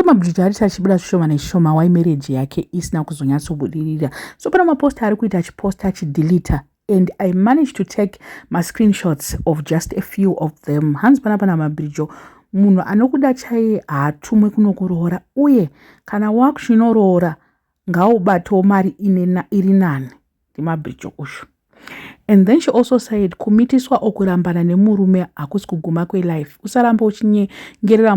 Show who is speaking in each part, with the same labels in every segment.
Speaker 1: So mabridge ariti achibuda zvishoma nezvishoma why marriage yake isina kuzonyatsobudirira. So pana mapost ari kuita achiposta achideleta, and I managed to take my screenshots of just a few of them. Hanzi pana mabridge munhu anokuda chaiye haatumwe kunokuroora, uye kana wakuchinoroora ngaubatawo mari iri nani ndimabridge ushu. And then she also said kumitiswa okurambana nemurume hakusi kuguma kwelife. Usaramba uchinyengerera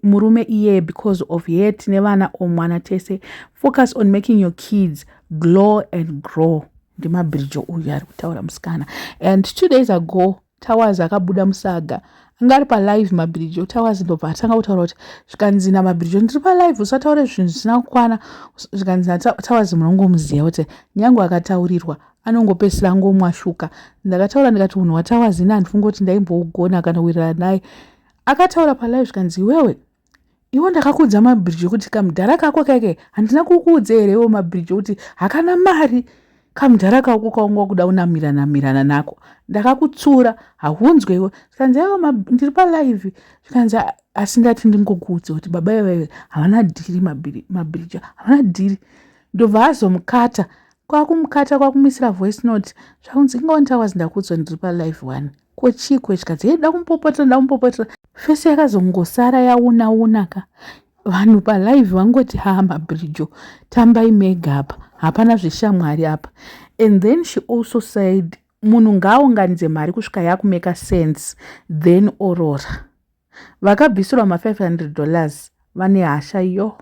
Speaker 1: murume iye because of yet nevana omwana tese. Focus on making your kids glow and grow. Ndimabridge uyu ari kutaura musikana. And 2 days ago Towers akabuda musaga. Angari live mabridge Towers ndobva atanga kutaura kuti zvikanzi namabridge ndiri live usataure zvinhu zvisina kukwana. Zvikanzi Towers munongomuziva kuti nyange akataurirwa anongopesera ngomwashuka. Ndakataura ndikati munhu waTowers ina handifungi kuti ndaimbogona kana kuwirirana naye. Akataura live zvikanzi iwe ndakakudza mabridge kuti kamudhara kako kake handina kukuudza here iwo mabridge kuti hakana mari kamudhara kako kaunga kuda unamirana nako ndakakutsura haunzwe iwe. Zvikanzi ndiri live zvikanzi asi ndati ndingokuudza kuti baba iwe havana dhiri mabridge havana dhiri. Ndobva azomukata kwakumisira voice note zvakunzi ingaoni Towers ndakuudzwa ndiri live 1 kochikwe zvikanzi ndakumpopotera fesi yakazongosara yauna-unaka. Vanhu live vangoti mabridge tambai mega apa hapana zvishamwari apa. And then she also said munhu ngaaunganidze mari kusvika yakumeka sense then oroora. Vakabvisirwa $500 vane hasha iyo.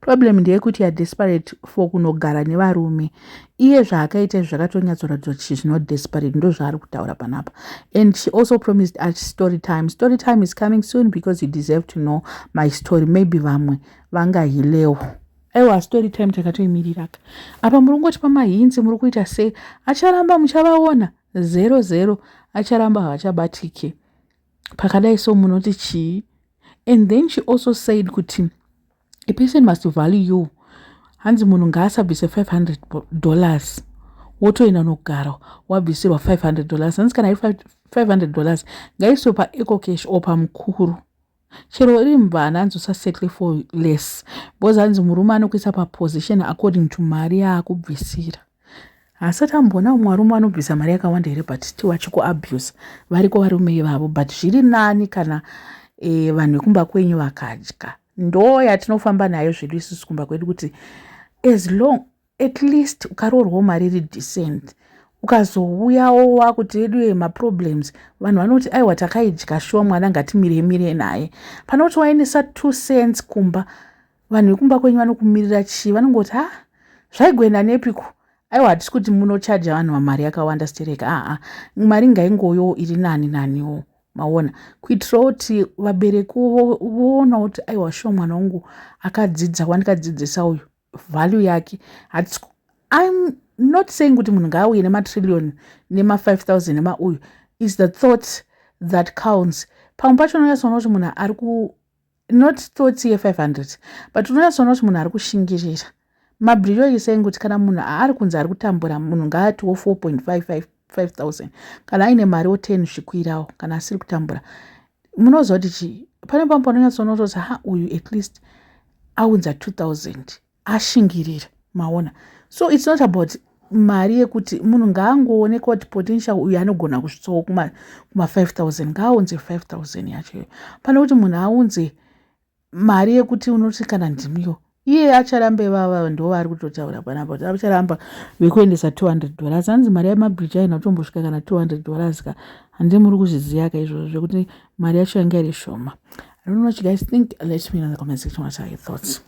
Speaker 1: Problem ndeyekuti desperate for kunogara nevarume. Iye zvaakaita zvakatonyatsoratidza kuti she's not desperate, ndo zvaari kutaura panapa. And she also promised at story time. Story time is coming soon because you deserve to know my story. Maybe vamwe vangahilewo. Aiwa story time takatoimiriraka. Apa murungoti pamahinzi muri kuita sei? Acharamba muchavaona 00 acharamba havachabatike. Pakadai so munoti chii? And then she also said kuti a person must value you. Hanzi munhu ngaasabvise $500 wotoenda nogara wabvisirwa $500. Hanzi kana $500 ngaiswe paeco cash or pamukuru. Chero iri mvana hanzosasettle for less. Because hanzi murume anokuisa paposition according to mari yaakubvisira. Asati ambona mwarume anobvisa mari yakawanda here but still achikuabuse. Variko varume ivavo but zviri nani kana vanhu vekumba kwenyu vakadya. Ndo yatinofamba nayo zvedu isusu kumba kwedu kuti as long at least ukaroorwa mari iri decent ukazouyawo wakuti edu maproblems vanhu vanoti aiwa takaidya shuwa mwana ngatimiremire naye. Pana kuti wainisa 2 cents kumba vanhu vekumba kwenyu vanokumirira chii? Vanongoti zvaigwenda nepiko? Aiwa hatisi kuti munochaja vanhu mari yakawanda stereka. Mari ngaingoyo iri naniwo. Maona kuitira kuti vabereki voona kuti aiwa shuwa mwana wangu akadzidza wandikadzidzisa uyu value yake. I'm not saying kuti munhu ngaauye nematrillion nema-5,000 nemauyu is the thought that counts. Pamwe pacho unonyatsoona kuti munhu ari not thought ye500 but unonyatsoona kuti munhu ari kushingirira. Mabridge is saying kuti kana munhu ari kunzi ari kutambura munhu ngaatiwo 4.5,000 kana aine mari 10 zvikwirawo kana asiri kutambura. Munoziva kuti pane pamwe panonyatsoona kuti uyu at least aunza 2,000 ashingirira. Maona. So it's not about mari yekuti munhu ngaangooneka kuti potential uyu anogona kusvitsawo kuma 5,000 ngaaunze 5,000 yacho. Pane kuti munhu aunze mari yekuti unoti kana ndimiyo iye acharambe vava ndo vari kutotaura panapa kuti acharamba vekuendesa $200. Hanzi mari yamabridge aina kutombosvika kana $200 ka handi muri kuzviziva ka izvozvo zvekuti mari yacho yanga iri shoma. I don't know what you guys think. Let me know in the comment section what are your thoughts.